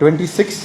26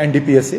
NDPSA।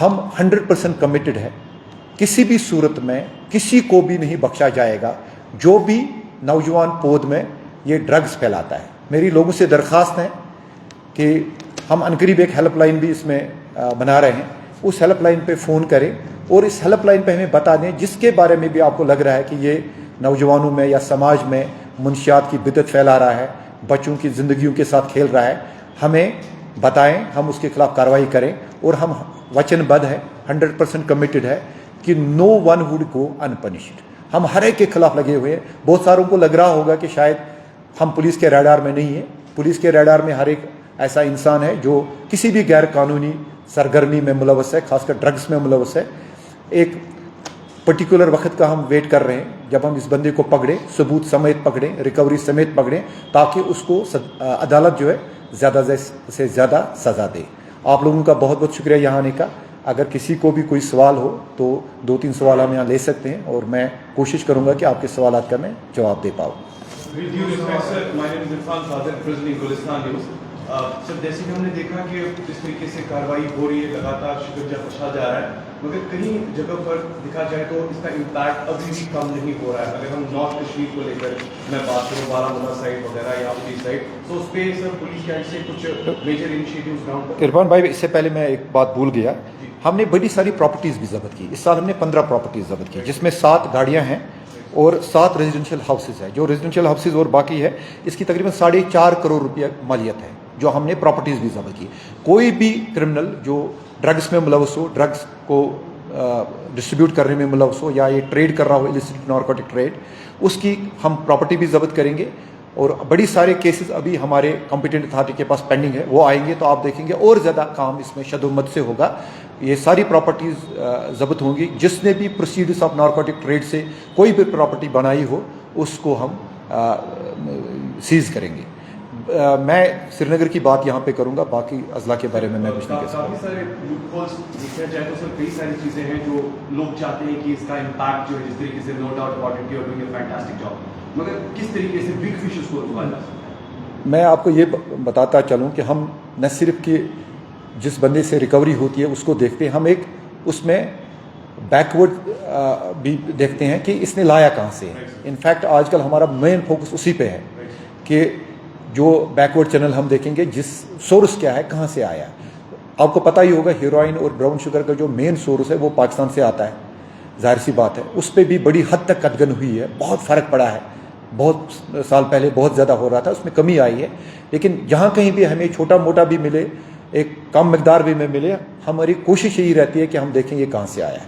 ہم 100% کمیٹڈ ہے. کسی بھی صورت میں کسی کو بھی نہیں بخشا جائے گا جو بھی نوجوان پود میں یہ ڈرگز پھیلاتا ہے. میری لوگوں سے درخواست ہے کہ ہم عنقریب ایک ہیلپ لائن بھی اس میں بنا رہے ہیں. اس ہیلپ لائن پہ فون کریں اور اس ہیلپ لائن پہ ہمیں بتا دیں جس کے بارے میں بھی آپ کو لگ رہا ہے کہ یہ نوجوانوں میں یا سماج میں منشیات کی بدعت پھیلا رہا ہے, بچوں کی زندگیوں کے ساتھ کھیل رہا ہے, ہمیں بتائیں, ہم اس کے خلاف کارروائی کریں. اور ہم وچن بدھ ہے, 100% کمیٹڈ ہے کہ نو ون وڈ گو انپنشڈ. ہم ہر ایک کے خلاف لگے ہوئے ہیں. بہت ساروں کو لگ رہا ہوگا کہ شاید ہم پولیس کے ریڈار میں نہیں ہیں. پولیس کے ریڈار میں ہر ایک ایسا انسان ہے جو کسی بھی غیر قانونی سرگرمی میں ملوث ہے, خاص کر ڈرگس میں ملوث ہے. ایک پرٹیکولر وقت کا ہم ویٹ کر رہے ہیں جب ہم اس بندے کو پکڑیں, ثبوت سمیت پکڑیں, ریکوری سمیت پکڑیں, تاکہ اس کو عدالت جو ہے زیادہ سے زیادہ سزا دے. آپ لوگوں کا بہت بہت شکریہ یہاں آنے کا. اگر کسی کو بھی کوئی سوال ہو تو 2-3 سوال ہم یہاں لے سکتے ہیں اور میں کوشش کروں گا کہ آپ کے سوالات کا میں جواب دے پاؤں. سر جیسے کہ ہم نے دیکھا کہ اس طریقے سے کارروائی ہو رہی ہے, لگاتار شکنجہ کشا جا رہا ہے, مگر کہیں جگہ پر دیکھا جائے تو اس کا امپیکٹ ابھی بھی کم نہیں ہو رہا ہے. اگر ہم نارتھ کشمیر کو لے کر میں بات کروں, بارامولہ سائڈ وغیرہ یا اپنی سائڈ, تو اس پہ سر پولیس کی سے کچھ میجر انیشیٹوز گراؤنڈ پر. عرفان بھائی, اس سے پہلے میں ایک بات بھول گیا. ہم نے بڑی ساری پراپرٹیز بھی ضبط کی. اس سال ہم نے 15 پراپرٹیز ضبط کی, جس میں 7 گاڑیاں ہیں اور 7 ریزیڈنشیل ہاؤسز ہیں. جو ریزیڈنشیل ہاؤسز اور باقی ہے اس کی تقریباً 4.5 کروڑ روپیہ مالیت ہے جو ہم نے پراپرٹیز بھی ضبط کی. کوئی بھی کرمنل جو ڈرگس میں ملوث ہو, ڈرگس کو ڈسٹریبیوٹ کرنے میں ملوث ہو, یا یہ ٹریڈ کر رہا ہو, illicit نارکوٹک ٹریڈ, اس کی ہم پراپرٹی بھی ضبط کریں گے. اور بڑی سارے کیسز ابھی ہمارے کمپیٹنٹ اتھارٹی کے پاس پینڈنگ ہے, وہ آئیں گے تو آپ دیکھیں گے اور زیادہ کام اس میں شد و مد سے ہوگا. یہ ساری پراپرٹیز ضبط ہوں گی. جس نے بھی پروسیڈز آف نارکوٹک ٹریڈ سے کوئی بھی پراپرٹی بنائی ہو اس کو ہم سیز کریں گے. میں سری نگر کی بات یہاں پہ کروں گا, باقی اضلاع کے بارے میں کچھ نہیں کہہ سکتا. کافی سارے لوپ ہولز دیکھا جائے تو سر کئی ساری چیزیں ہیں جو لوگ چاہتے ہیں کہ اس کا امپیکٹ جو ہے, جس طریقے سے no doubt about it you are doing a fantastic job, مگر کس طریقے سے بگ فش اس کو روکا جا سکتا ہے؟ میں آپ کو یہ بتاتا چلوں کہ ہم نہ صرف کہ جس بندے سے ریکوری ہوتی ہے اس کو دیکھتے ہیں, ہم ایک اس میں بیکورڈ بھی دیکھتے ہیں کہ اس نے لایا کہاں سے. انفیکٹ آج کل ہمارا مین فوکس اسی پہ ہے کہ جو بیکورڈ چینل ہم دیکھیں گے جس سورس کیا ہے, کہاں سے آیا. آپ کو پتہ ہی ہوگا ہیروئن اور براؤن شوگر کا جو مین سورس ہے وہ پاکستان سے آتا ہے, ظاہر سی بات ہے. اس پہ بھی بڑی حد تک قدغن ہوئی ہے, بہت فرق پڑا ہے. بہت سال پہلے بہت زیادہ ہو رہا تھا, اس میں کمی آئی ہے. لیکن جہاں کہیں بھی ہمیں چھوٹا موٹا بھی ملے, ایک کم مقدار بھی میں ملے, ہماری کوشش یہی رہتی ہے کہ ہم دیکھیں یہ کہاں سے آیا ہے.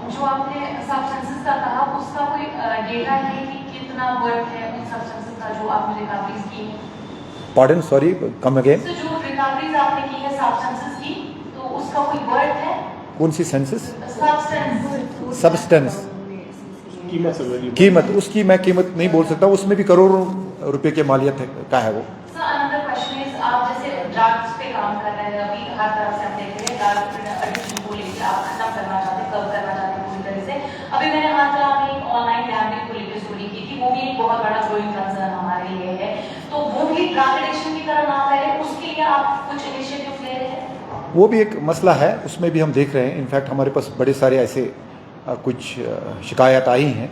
جو آپ نے سبسٹنسز کا کہا, اس کا کوئی ڈیٹا ہے کہ کتنا ورتھ ہے ان سبسٹنسز کا جو آپ نے ریکوریز کی ہے؟ Pardon, sorry, come again. جو ریکوریز آپ نے کی ہے سبسٹنسز کی, تو اس کا کوئی ورتھ ہے؟ کون سی سینسز؟ سبسٹنس. قیمت, اس کی میں قیمت نہیں بول سکتا, اس میں بھی کروڑوں روپے کے مالیت کا ہے وہ. آپ جیسے ڈرگس پہ کام کر رہے ہیں, ابھی ہر طرف سے ہم دیکھ رہے ہیں ڈرگ ایڈکشن کو لے کے آپ ختم کرنا چاہتے ہیں, کم کرنا چاہتے ہیں پوری طرح سے. ابھی میں نے ہاتھ آپ نے آن لائن گیمبلنگ کو لے کے اسٹوری کی تھی, وہ بھی ایک بہت بڑا گروئنگ کنسرن ہمارے لیے ہے. تو وہ بھی ڈرگ ایڈکشن کی طرح نہ پھیلے, اس کے لیے آپ کچھ انیشیٹو لے رہے ہیں؟ وہ بھی ایک مسئلہ ہے, اس میں بھی ہم دیکھ رہے ہیں. انفیکٹ ہمارے پاس بڑے سارے ایسے کچھ شکایات آئی ہیں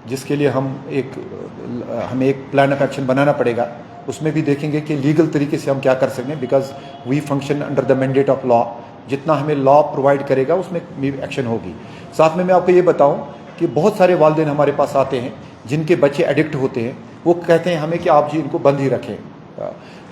جس کے لیے ہمیں ایک پلان آف ایکشن بنانا پڑے گا. اس میں بھی دیکھیں گے کہ لیگل طریقے سے ہم کیا کر سکتے ہیں, because we function under the mandate of law. جتنا ہمیں لا پرووائڈ کرے گا اس میں ایکشن ہوگی. ساتھ میں آپ کو یہ بتاؤں کہ بہت سارے والدین ہمارے پاس آتے ہیں جن کے بچے ایڈکٹ ہوتے ہیں, وہ کہتے ہیں ہمیں کہ آپ جی ان کو بند ہی رکھیں.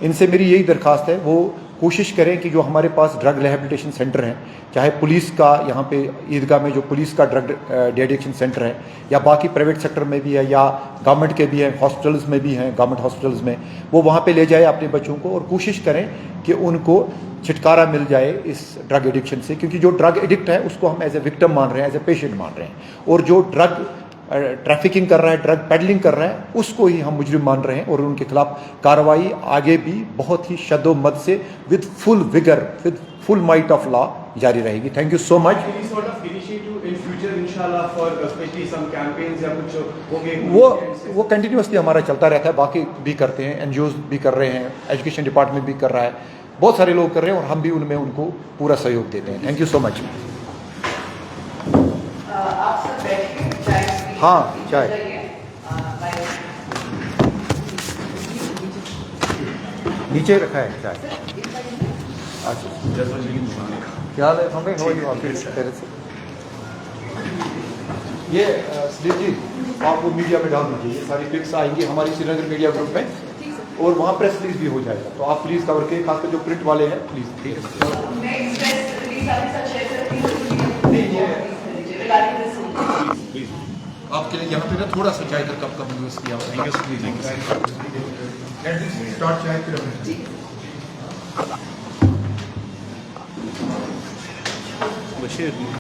ان سے میری یہی درخواست ہے, وہ کوشش کریں کہ جو ہمارے پاس ڈرگ ریہیبلیٹیشن سینٹر ہیں, چاہے پولیس کا یہاں پہ عیدگاہ میں جو پولیس کا ڈرگ ڈی ایڈکشن سینٹر ہے, یا باقی پرائیویٹ سیکٹر میں بھی ہے, یا گورنمنٹ کے بھی ہیں, ہاسپٹلز میں بھی ہیں, گورنمنٹ ہاسپٹلز میں, وہ وہاں پہ لے جائے اپنے بچوں کو, اور کوشش کریں کہ ان کو چھٹکارا مل جائے اس ڈرگ ایڈکشن سے. کیونکہ جو ڈرگ ایڈکٹ ہے اس کو ہم ایز اے وکٹم مان رہے ہیں, ایز اے پیشنٹ مان رہے ہیں, اور جو ڈرگ ٹریفکنگ کر رہا ہے, ڈرگ پیڈلنگ کر رہا ہے, اس کو ہی ہم مجرم مان رہے ہیں. اور ان کے خلاف کارروائی آگے بھی بہت ہی شد و مد سے with full vigour, with full might of law جاری رہے گی. Thank you so much. وہ کنٹینیوسلی ہمارا چلتا رہتا ہے, باقی بھی کرتے ہیں, این جی اوز بھی کر رہے ہیں, ایجوکیشن ڈپارٹمنٹ بھی کر رہا ہے, بہت سارے لوگ کر رہے ہیں اور ہم بھی ان میں ان کو پورا سہیوگ دیتے ہیں. تھینک یو سو مچ. آپ سب بیٹھ کے چائے ہاں چائے نیچے رکھا ہے چائے. اچھا کیا حال ہے ہمیں ہو پہلے سے یہ سلیپ جی آپ کو میڈیا میں ڈال دیجیے. یہ ساری پکس آئیں گی ہماری سری نگر میڈیا گروپ میں اور وہاں پریس ریلیز بھی ہو جائے گا. تو آپ پلیز کور کے خاص کر جو پرنٹ والے ہیں پلیز. آپ کے لیے یہاں پہ نا تھوڑا سا چائے کا کپ کا یوز کیا اسٹارٹ چائے پھر